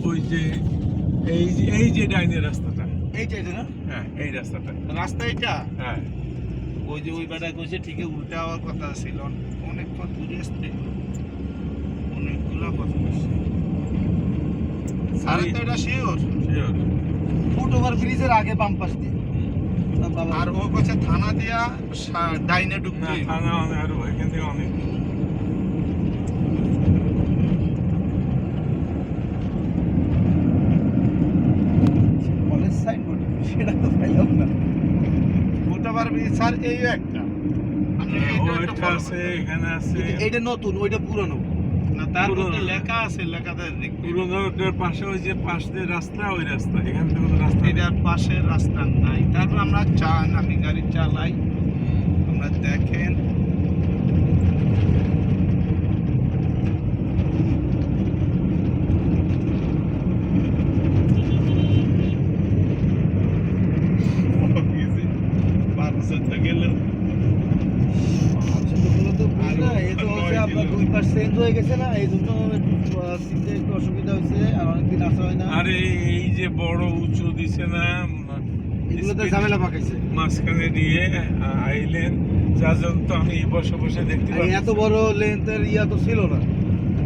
ওই যে এই যে ডাইনের রাস্তাটা, এইটা না? হ্যাঁ এই রাস্তাটা, রাস্তা এটা? হ্যাঁ ওই যে ওই বেটা কইছে ঠিকই উল্টা হওয়ার কথা ছিল, অনেক পথ দূরে আসতে অনেকগুলো পথ আসছে। সারা তো এটা শিওর শিওর। ফুট ওভার ব্রিজের আগে বাম পাশ দিয়ে। আর ও কইছে থানা দিয়া ডাইনে না ঢুকতে থানা অনেক, আর এখান থেকে অনেক দূর। কলেজ সাইনবোর্ড সেটা তো পাইলাম না। ফুট ওভার ব্রিজ স্যার এই একটা ওইটা আছে, এখানে আছে। এইটা নতুন, ওইটা পুরনো না? তার পুরনো। মধ্যে লেখা আছে, লেখাতে দেখতে পুরোনোটার পাশে ওই যে পাশ দিয়ে রাস্তা, ওই রাস্তা, এখান থেকে কোনো রাস্তা নেই। এটার পাশে রাস্তা নাই। তারপর আমরা আমি গাড়ি চালাই, আমরা দেখেন আরে এই যে বড় উঁচু দিছে না, ঝামেলা পাকাইছে। মাঝখানে দিয়ে আইলেন, যার জন্য তো আমি বসে বসে দেখতে পাচ্ছি। এত বড় লেন্থের ইয়া তো ছিল না।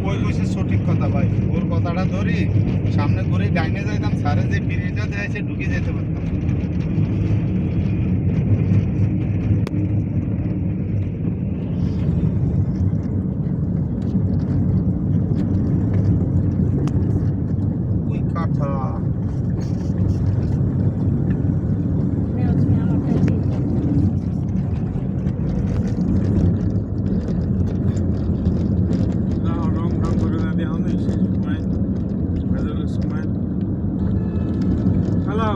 ওই কইছে সঠিক কথা ভাই, ওর কথাটা ধরি সামনে করে ডাইনে যাইতাম, সারে যে ব্রিজটা দেয়াছে ঢুকে যেতে পারতাম। ওই কাঠা না, রং করে না দেওয়া নেই সেই সময়, ভেজালের সময়। হ্যালো